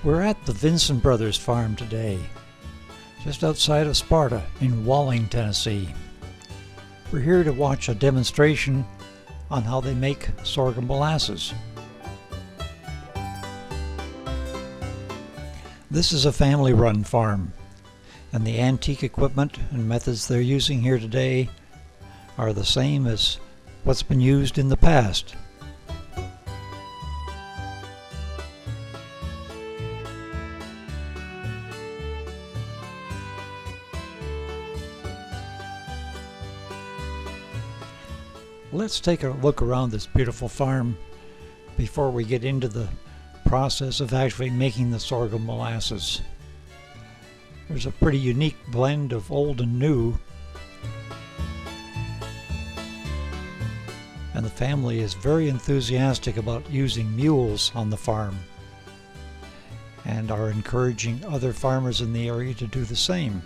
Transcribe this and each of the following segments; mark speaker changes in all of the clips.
Speaker 1: We're at the Vinson Brothers farm today, just outside of Sparta in Walling, Tennessee. We're here to watch a demonstration on how they make sorghum molasses. This is a family-run farm, and the antique equipment and methods they're using here today are the same as what's been used in the past. Let's take a look around this beautiful farm before we get into the process of actually making the sorghum molasses. There's a pretty unique blend of old and new, and the family is very enthusiastic about using mules on the farm and are encouraging other farmers in the area to do the same.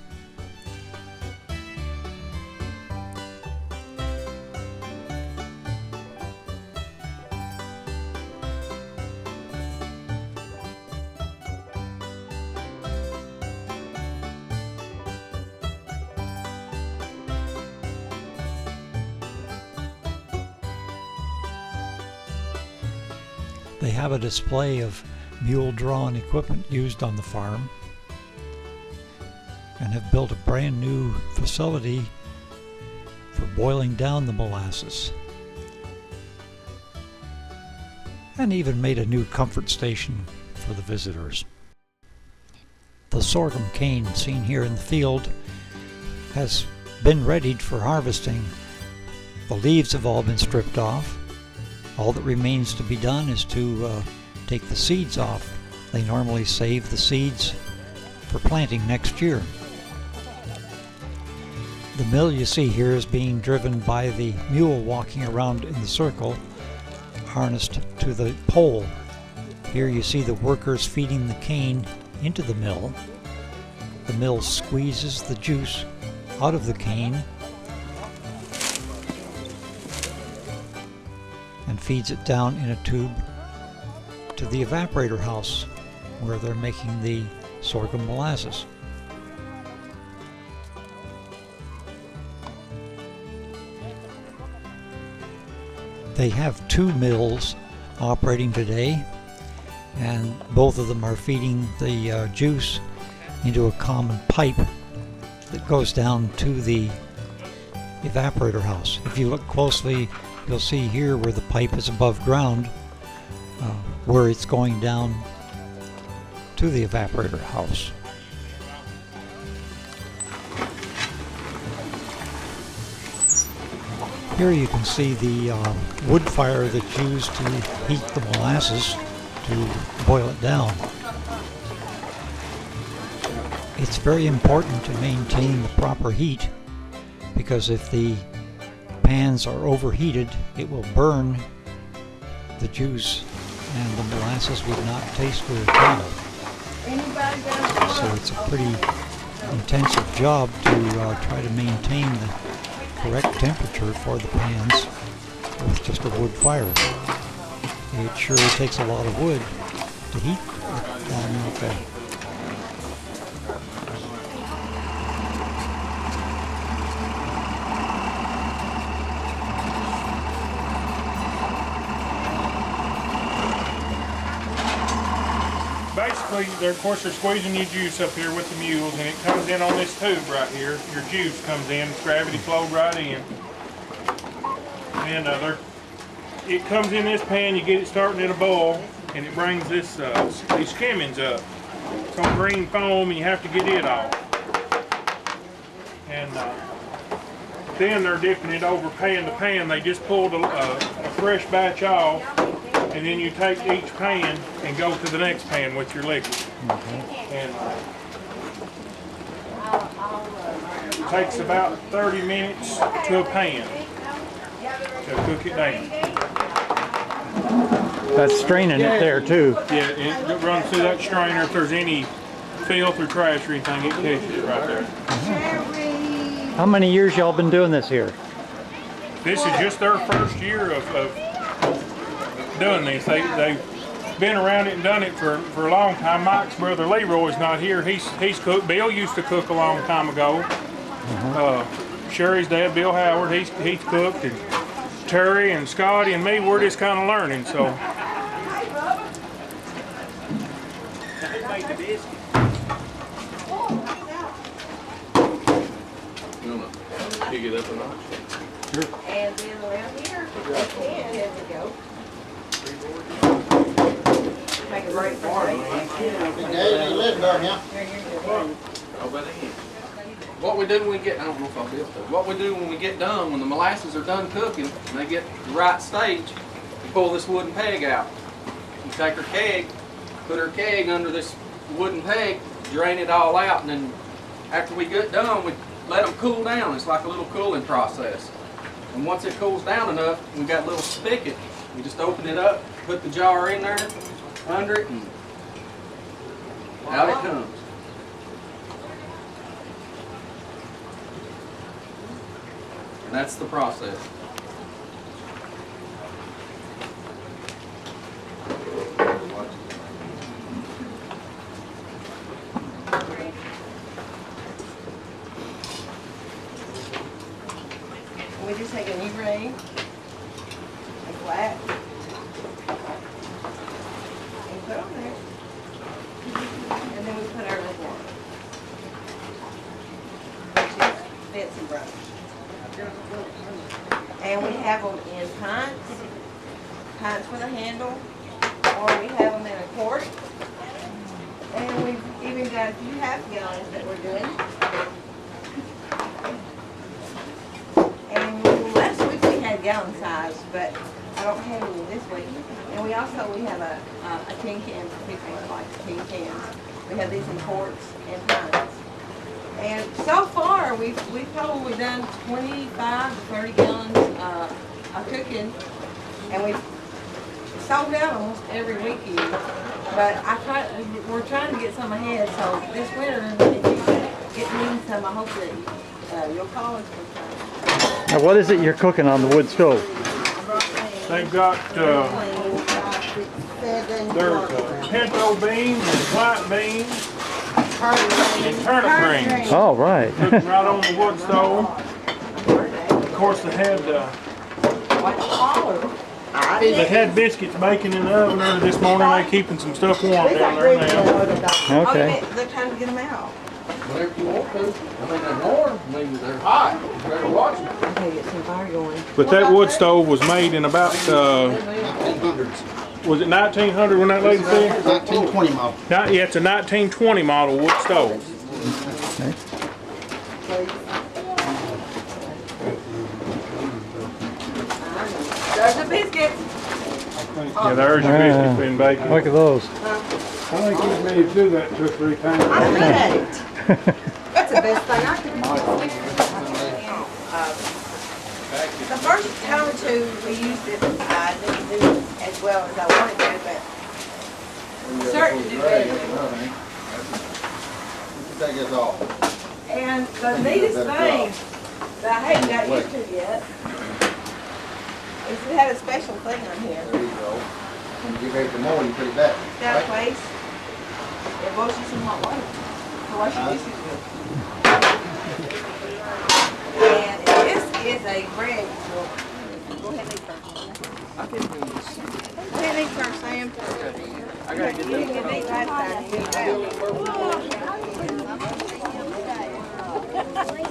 Speaker 1: They have a display of mule-drawn equipment used on the farm and have built a brand new facility for boiling down the molasses, and even made a new comfort station for the visitors. The sorghum cane seen here in the field has been readied for harvesting. The leaves have all been stripped off. All that remains to be done is to take the seeds off. They normally save the seeds for planting next year. The mill you see here is being driven by the mule walking around in the circle, harnessed to the pole. Here you see the workers feeding the cane into the mill. The mill squeezes the juice out of the cane and feeds it down in a tube to the evaporator house where they're making the sorghum molasses. They have two mills operating today, and both of them are feeding the juice into a common pipe that goes down to the evaporator house. If you look closely, you'll see here where the pipe is above ground, where it's going down to the evaporator house. Here you can see the wood fire that's used to heat the molasses to boil it down. It's very important to maintain the proper heat, because if the pans are overheated, it will burn the juice and the molasses would not taste good at all. So it's a pretty intensive job to try to maintain the correct temperature for the pans with just a wood fire. It sure takes a lot of wood to heat down like that.
Speaker 2: Basically, of course, they're squeezing your juice up here with the mules, and it comes in on this tube right here. Your juice comes in, it's gravity flowed right in. And it comes in this pan, you get it starting at a boil, and it brings these skimmings up. It's on green foam, and you have to get it off. And then they're dipping it over pan to pan. They just pulled a fresh batch off, and then you take each pan and go to the next pan with your liquid. And it takes about 30 minutes to a pan to cook it down.
Speaker 1: That's straining it there too.
Speaker 2: Yeah, it runs through that strainer. If there's any filth or trash or anything, it catches it right there.
Speaker 1: How many years y'all been doing this here?
Speaker 2: This is just their first year of doing this. They've been around it and done it for a long time. Mike's brother Leroy's not here. He's cooked. Bill used to cook a long time ago. Sherry's dad, Bill Howard, he's cooked, and Terry and Scotty and me, we're just kind of learning. So.
Speaker 3: Pick it up a notch.
Speaker 2: Sure.
Speaker 4: And then around here, they can as we go. Make a break for it.
Speaker 3: What we do when we get, I don't know if I'll be able to. What we do when we get done, when the molasses are done cooking and they get the right stage, we pull this wooden peg out. We take our keg, put our keg under this wooden peg, drain it all out, and then after we get done, we let them cool down. It's like a little cooling process. And once it cools down enough, we got a little spigot. We just open it up, put the jar in there, under it, and out it comes. And that's the process.
Speaker 4: We just take a new ring, a flat, and put on there. And then we put our lip on, which is fancy brush. And we have them in pints with a handle, or we have them in a quart. And we've even got a few half gallons that we're doing. And last week we had gallon size, but I don't have any this week. And we have a tin can for people that like tin cans. We have these in quarts and pints. And so far we've probably done 25 to 30 gallons of cooking, and we've sold out almost every weekend. But we're trying to get some ahead. So this winter, if you get me some, I hope that you'll call us for some.
Speaker 5: Now, what is it you're cooking on the wood stove?
Speaker 2: They've got there's pinto beans and white beans and turnip greens.
Speaker 5: Oh, right.
Speaker 2: Cooking right on the wood stove. Of course, they had biscuits baking in the oven early this morning. They're keeping some stuff warm down there now.
Speaker 5: Okay.
Speaker 4: They're trying to get them out.
Speaker 3: Whatever you want to. I mean, they're warm. I mean, they're hot. You better watch them.
Speaker 4: Okay, get some fire going.
Speaker 2: But that wood stove was made in about, was it 1900 when that lady said?
Speaker 6: 1920 model.
Speaker 2: Yeah, it's a 1920 model wood stove.
Speaker 5: Okay.
Speaker 4: There's the biscuits.
Speaker 2: Yeah, there's your biscuits being baked.
Speaker 5: Look at those.
Speaker 6: I think he's made to do that 2 or 3 times.
Speaker 4: I'm good at it. That's the best thing I can do. The first time or two we used it, I didn't do it as well as I wanted to, but certain do better.
Speaker 6: Take us off.
Speaker 4: And the neatest thing that I haven't got used to yet is it had a special thing on here.
Speaker 6: There you go. When you get ready for more, you put it back.
Speaker 4: That place, it boils you some hot water to wash your dishes with. And this is a bread. Go ahead and eat first. Go ahead and eat first, Sam.
Speaker 3: I gotta get
Speaker 4: You didn't get to eat last time. You did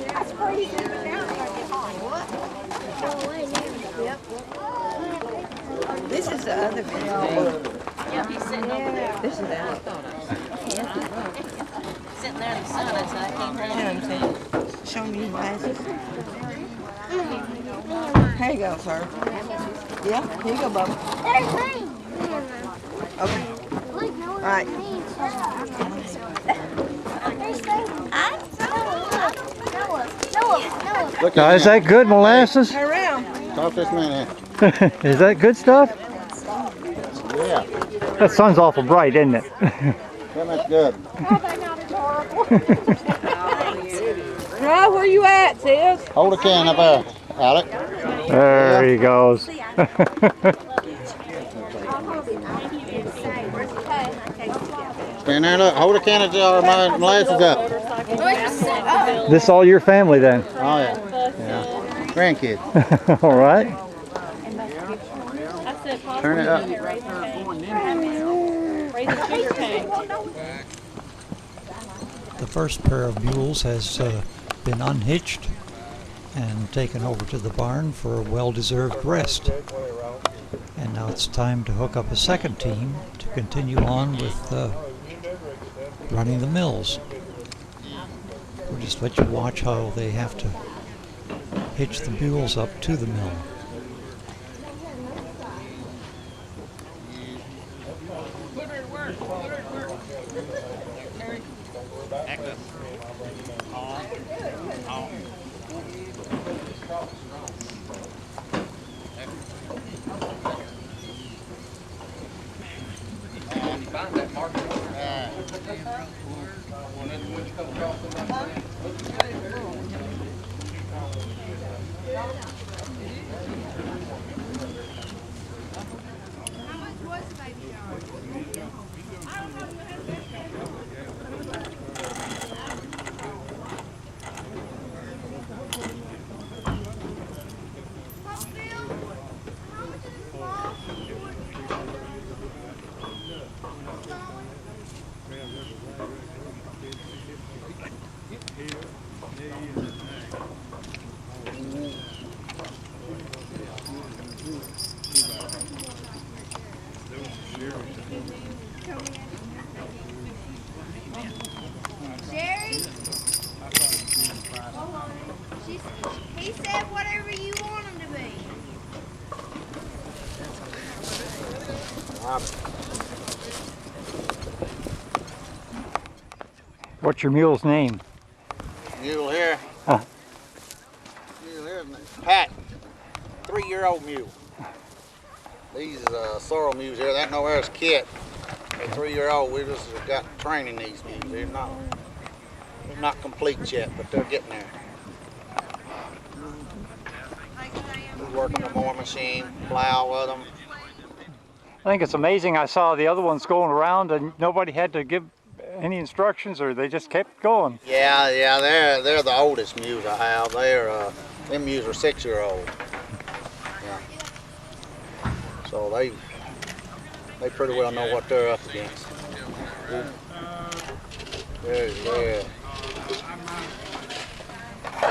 Speaker 7: That's pretty good.
Speaker 4: This is the other video.
Speaker 7: Yeah, he's sitting over there.
Speaker 4: This is that.
Speaker 7: Sitting there in the sun, that's why I can't
Speaker 4: You know
Speaker 7: run.
Speaker 4: what I'm saying? Showing you glasses. Here you go, sir. Yeah, here you go, Bubba.
Speaker 7: There's mine.
Speaker 4: Okay.
Speaker 7: Look, no
Speaker 4: All right.
Speaker 6: Look
Speaker 5: Now, is that good molasses?
Speaker 4: Turn around.
Speaker 6: Talk this man
Speaker 5: Is that good stuff?
Speaker 6: in. Yeah,
Speaker 5: That sun's awful bright, isn't it?
Speaker 6: that's good.
Speaker 4: Right where you at, sis?
Speaker 6: Hold a can up there, Alec.
Speaker 5: There he goes.
Speaker 6: Stand there, look. Hold a can of molasses up.
Speaker 5: This all your family then?
Speaker 6: Oh, yeah. Yeah. Grandkids.
Speaker 5: All right.
Speaker 6: Turn it up.
Speaker 1: The first pair of mules has been unhitched and taken over to the barn for a well-deserved rest. And now it's time to hook up a second team to continue on with running the mills. We'll just let you watch how they have to hitch the mules up to the mill.
Speaker 3: Find that marker.
Speaker 8: Sherry? He said whatever you want him to be.
Speaker 5: What's your mule's name?
Speaker 6: Mule here.
Speaker 5: Huh.
Speaker 6: Mule here. Pat. 3-year-old mule. These sorrel mules here. That no there's Kit. They're 3-year-old. We just got training these mules. They're not complete yet, but they're getting there. We're working the mower machine, plow with them.
Speaker 5: I think it's amazing. I saw the other ones going around and nobody had to give any instructions, or they just kept going.
Speaker 6: Yeah, they're the oldest mules I have. Them mules are 6-year-old. Yeah. So they pretty well know what they're up against. Yeah.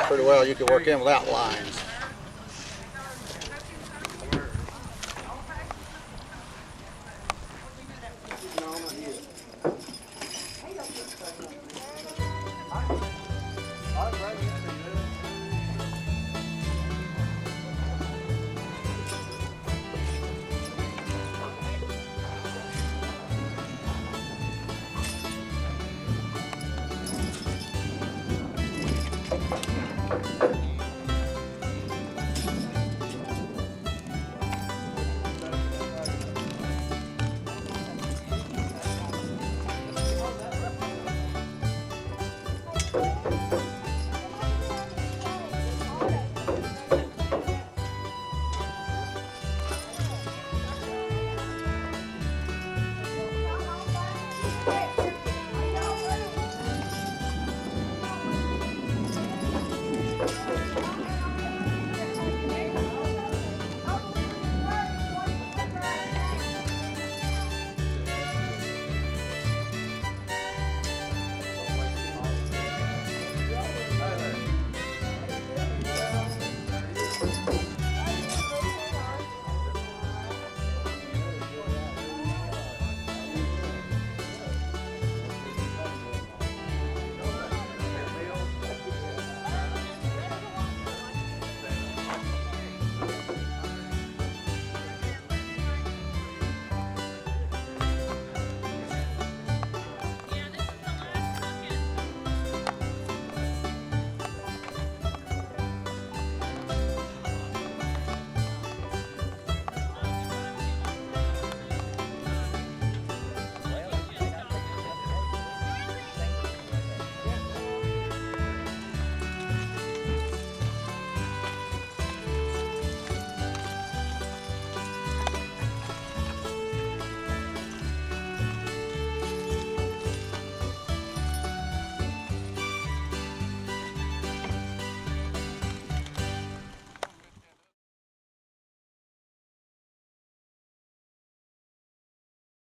Speaker 6: Pretty well you can work in without lines.